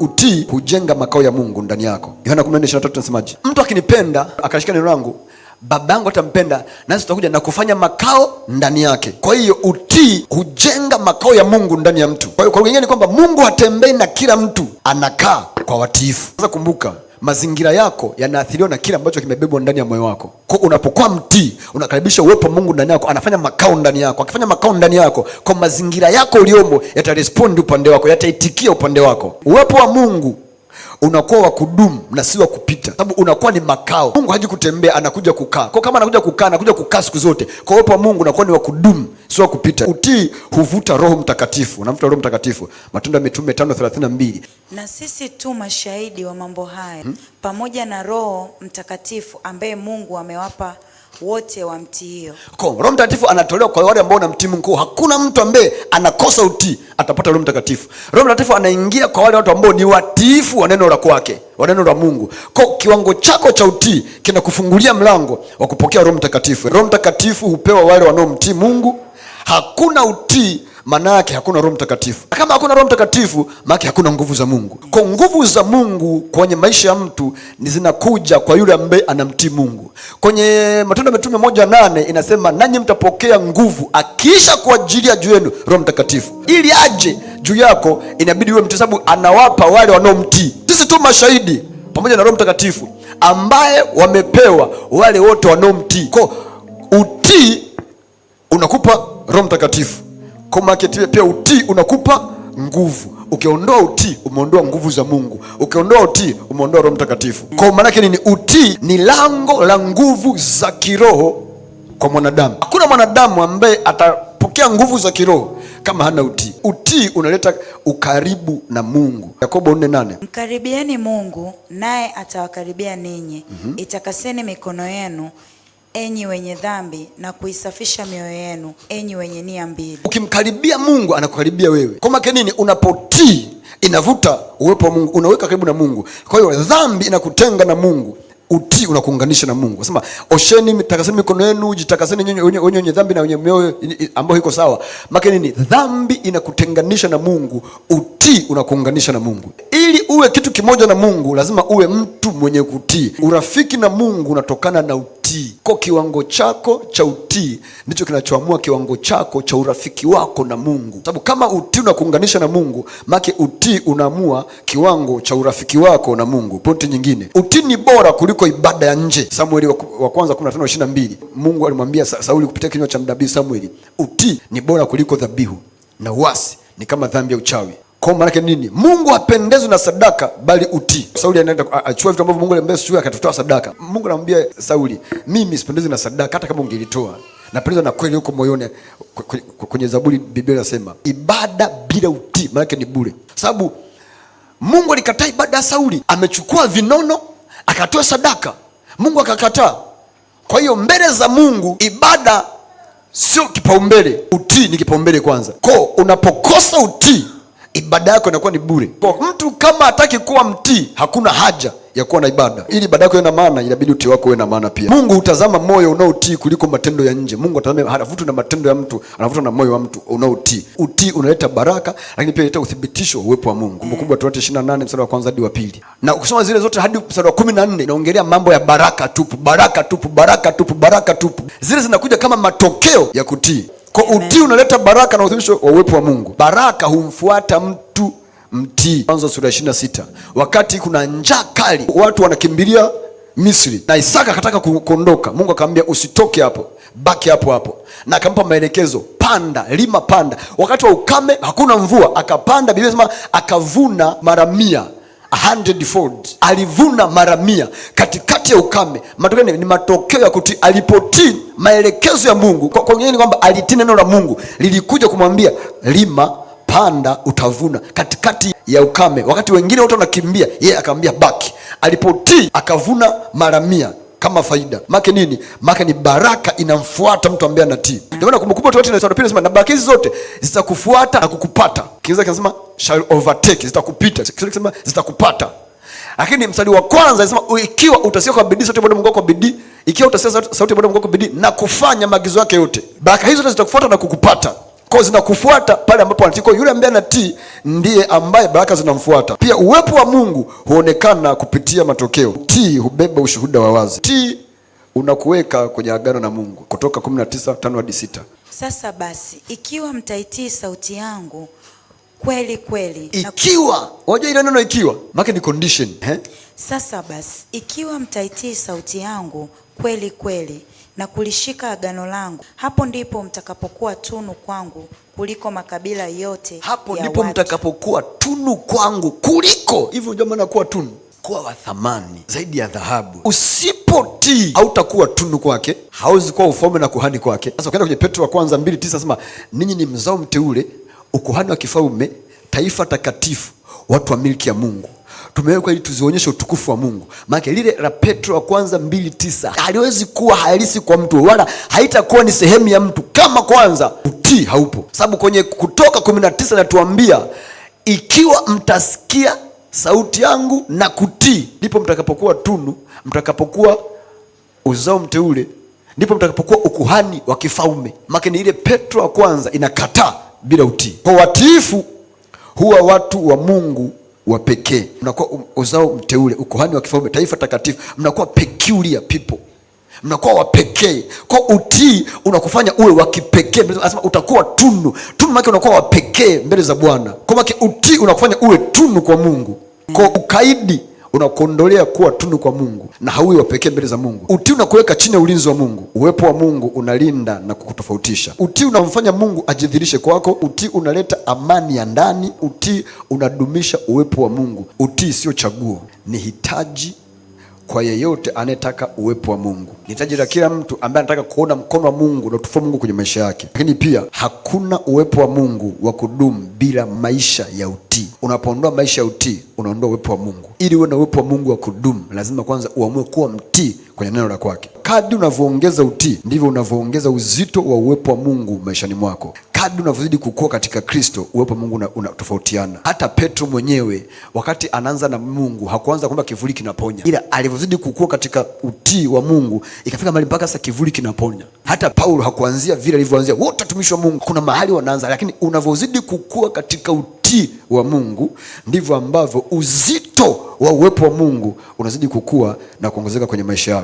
utii hujenga makao ya Mungu ndani yako. Yohana 14:23 tunasemaje? Mtu akinipenda akashika neno langu, Baba yangu atampenda, nasi tutakuja na kufanya makao ndani yake. Kwa hiyo utii hujenga makao ya Mungu ndani ya mtu. Kwa hiyo kwa wengine ni kwamba Mungu hatembei na kila mtu, anakaa kwa watiifu. Sasa kumbuka, mazingira yako yanaathiriwa na kile ambacho kimebebwa ndani ya moyo wako. Kwa unapokuwa mtii, unakaribisha uwepo wa Mungu ndani yako, anafanya makao ndani yako. Akifanya makao ndani yako, kwa mazingira yako uliomo yatarespond upande wako, yataitikia upande wako. Uwepo wa Mungu unakuwa wa kudumu na si wa kupita, sababu unakuwa ni makao. Mungu haji kutembea, anakuja kukaa. Kwa kama anakuja kukaa, anakuja kukaa siku zote. Kwa uwepo wa Mungu unakuwa ni wa kudumu, si wa kupita. Utii huvuta Roho Mtakatifu, unavuta Roho Mtakatifu. Matendo ya Mitume 5:32. Na sisi tu mashahidi wa mambo haya, pamoja na Roho Mtakatifu ambaye Mungu amewapa wote wamtiio. Kwa Roho Mtakatifu anatolewa kwa wale ambao wanamtii Mungu. Hakuna mtu ambaye anakosa utii atapata Roho Mtakatifu. Roho Mtakatifu anaingia kwa wale watu ambao ni watiifu wa neno la kwake, wa neno la Mungu. Kwa kiwango chako cha utii kinakufungulia mlango wa kupokea Roho Mtakatifu. Roho Mtakatifu hupewa wale wanaomtii Mungu. Hakuna utii, maana yake hakuna Roho Mtakatifu. Kama hakuna Roho Mtakatifu, maana yake hakuna nguvu za Mungu. Kwa nguvu za Mungu kwenye maisha ya mtu ni zinakuja kwa yule ambaye anamtii Mungu. Kwenye Matendo ya Mitume 1:8 inasema, nanyi mtapokea nguvu akiisha kuajilia juu yenu Roho Mtakatifu. Ili aje juu yako inabidi uwe mtii, sababu anawapa wale wanaomtii. Sisi tu mashahidi pamoja na Roho Mtakatifu ambaye wamepewa wale wote wanaomtii. Kwa utii unakupa Roho Mtakatifu. Kwa maana pia utii unakupa nguvu. Ukiondoa utii, umeondoa nguvu za Mungu. Ukiondoa utii, umeondoa Roho Mtakatifu. Kwa maana yake ni utii ni lango la nguvu za kiroho kwa mwanadamu. Hakuna mwanadamu ambaye atapokea nguvu za kiroho kama hana utii. Utii unaleta ukaribu na Mungu. Yakobo 4:8. Mkaribieni Mungu naye atawakaribia ninyi. Itakaseni mikono yenu enyi wenye dhambi, na kuisafisha mioyo yenu enyi wenye nia mbili. Ukimkaribia Mungu anakukaribia wewe. Kwa maana nini? Unapotii inavuta uwepo wa Mungu, unaweka karibu na Mungu. Kwa hiyo dhambi inakutenga na Mungu, utii unakuunganisha na Mungu. Sema, osheni, takaseni mikono yenu, jitakaseni wenye dhambi na wenye mioyo ambayo iko sawa. Maana nini? Dhambi inakutenganisha na Mungu, utii unakuunganisha na Mungu. Ili uwe kitu kimoja na Mungu, lazima uwe mtu mwenye kutii. Urafiki na Mungu unatokana na utii. Kwa kiwango chako cha utii ndicho kinachoamua kiwango chako cha urafiki wako na Mungu. Sababu kama utii unakuunganisha na Mungu, maana utii unaamua kiwango cha urafiki wako na Mungu. Pointi nyingine, utii ni bora kuliko ibada ya nje. Samueli wa kwanza 15:22. Mungu alimwambia Sauli kupitia kinywa cha nabii Samueli, utii ni bora kuliko dhabihu na uasi ni kama dhambi ya uchawi. Kwa maana nini? Mungu hapendezwi na sadaka bali utii. Sauli anaenda achukua vitu ambavyo Mungu alimwambia sio, akatoa sadaka. Mungu anamwambia Sauli, mimi sipendezwi na sadaka hata kama ungelitoa. Napendezwa na kweli huko moyoni. Kwenye Zaburi Biblia inasema, ibada bila utii maana ni bure. Sababu Mungu alikataa ibada ya Sauli. Amechukua vinono akatoa sadaka. Mungu akakataa. Kwa hiyo mbele za Mungu ibada sio kipaumbele, utii ni kipaumbele kwanza. Kwa unapokosa utii, ibada yako inakuwa ni bure. Kwa mtu kama hataki kuwa mtii, hakuna haja ya kuwa na ibada. Ili ibada yako iwe na maana, inabidi utii wako uwe na maana pia. Mungu hutazama moyo unaotii kuliko matendo ya nje. Mungu atazama, hanavuta na matendo ya mtu, anavuta na moyo wa mtu unaotii. Utii unaleta baraka, lakini pia inaleta uthibitisho wa uwepo wa Mungu. Kumbukumbu la Torati 28 mstari wa kwanza hadi wa pili. Na ukisoma zile zote hadi mstari wa 14 inaongelea mambo ya baraka tupu, baraka tupu, baraka tupu, baraka tupu. Zile zinakuja kama matokeo ya kutii. Kwa utii unaleta baraka na uthibitisho wa uwepo wa Mungu. Baraka humfuata mtu mtii. Mwanzo sura 26. Wakati kuna njaa kali, watu wanakimbilia Misri na Isaka akataka kuondoka. Mungu akamwambia usitoke hapo, baki hapo hapo. Na akampa maelekezo, panda, lima, panda. Wakati wa ukame hakuna mvua, akapanda, Biblia inasema akavuna mara 100. 100-fold. Alivuna mara 100 katikati ya ukame. Matokeo ni matokeo ya kutii. Alipotii maelekezo ya Mungu, kwa nini? Kwamba alitii neno la Mungu lilikuja kumwambia lima, panda, utavuna katikati ya ukame. Wakati wengine wote wanakimbia, yeye akamwambia baki. Alipotii akavuna mara 100 kama faida. Maana nini? Maana ni baraka inamfuata mtu ambaye anatii. Ndio maana Kumbukumbu la Torati inasema na baraka hizi zote zitakufuata na kukupata. Kiingereza kinasema shall overtake, zitakupita. Kinasema zitakupata. Lakini mstari wa kwanza inasema ikiwa utasikia kwa bidii sauti ya Bwana Mungu wako kwa bidii, ikiwa utasikia sauti ya Bwana Mungu wako kwa bidii na kufanya maagizo yake yote, baraka hizo zitakufuata na kukupata. kwa zinakufuata pale ambapo anatii. Yule ambaye anatii ndiye ambaye baraka zinamfuata. Pia uwepo wa Mungu huonekana kupitia matokeo. Utii hubeba ushuhuda wa wazi. Utii unakuweka kwenye agano na Mungu. Kutoka 19:5-6. Sasa basi, ikiwa mtaitii sauti yangu kweli kweli. Ikiwa, unajua ile neno ikiwa, maana ni condition, Sasa basi, ikiwa mtaitii sauti yangu kweli kweli na kulishika agano langu, hapo ndipo mtakapokuwa tunu kwangu kuliko makabila yote. Hapo ndipo mtakapokuwa tunu kwangu kuliko. Hivyo unajua maana kuwa tunu, kuwa wa thamani zaidi ya dhahabu. Usipotii hautakuwa tunu kwake, hauwezi kuwa ufalme na kuhani kwake. Sasa ukienda kwenye Petro wa kwanza 2:9 nasema ninyi ni mzao mteule, ukuhani wa kifalme, taifa takatifu, watu wa milki ya Mungu. Tumewekwa ili tuzionyeshe utukufu wa Mungu. Maana lile la Petro wa kwanza 2:9 haliwezi kuwa halisi kwa mtu, wala haitakuwa ni sehemu ya mtu kama kwanza utii haupo. Sababu kwenye Kutoka 19 natuambia ikiwa mtasikia sauti yangu na kutii, ndipo mtakapokuwa tunu, mtakapokuwa uzao mteule, ndipo mtakapokuwa ukuhani wa kifalme. Maana ni ile Petro wa kwanza inakataa bila utii. Kwa watiifu huwa watu wa Mungu wa pekee, mnakuwa uzao mteule, ukuhani wa kifalme, taifa takatifu, mnakuwa peculiar people, mnakuwa wa pekee. Kwa utii unakufanya uwe wa kipekee. Anasema utakuwa tunu. Tunu maana unakuwa wa pekee mbele za Bwana. Kwa maana utii unakufanya uwe tunu kwa Mungu. Kwa ukaidi unakuondolea kuwa tunu kwa Mungu na hauwi wa pekee mbele za Mungu. Utii unakuweka chini ya ulinzi wa Mungu. Uwepo wa Mungu unalinda na kukutofautisha. Utii unamfanya Mungu ajidhihirishe kwako. Utii unaleta amani ya ndani. Utii unadumisha uwepo wa Mungu. Utii sio chaguo, ni hitaji kwa yeyote anayetaka uwepo wa Mungu. Ni hitaji la kila mtu ambaye anataka kuona mkono wa Mungu na utukufu wa Mungu kwenye maisha yake. Lakini pia hakuna uwepo wa Mungu wa kudumu bila maisha ya utii. Unapoondoa maisha ya utii, unaondoa uwepo wa Mungu. Ili uwe na uwepo wa Mungu wa kudumu, lazima kwanza uamue kuwa mtii kwenye neno la kwake. Kadri unavyoongeza utii, ndivyo unavyoongeza uzito wa uwepo wa Mungu maishani mwako. Kadri unavyozidi kukua katika Kristo, uwepo wa Mungu unatofautiana. Hata Petro mwenyewe wakati anaanza na Mungu hakuanza kwamba kivuli kinaponya, ila alivyozidi kukua katika utii wa Mungu ikafika mahali mpaka sasa kivuli kinaponya. Hata Paulo hakuanzia vile alivyoanzia. Wote watumishi wa Mungu kuna mahali wanaanza, lakini unavyozidi kukua katika utii wa Mungu ndivyo ambavyo uzito wa uwepo wa Mungu unazidi kukua na kuongezeka kwenye maisha yako.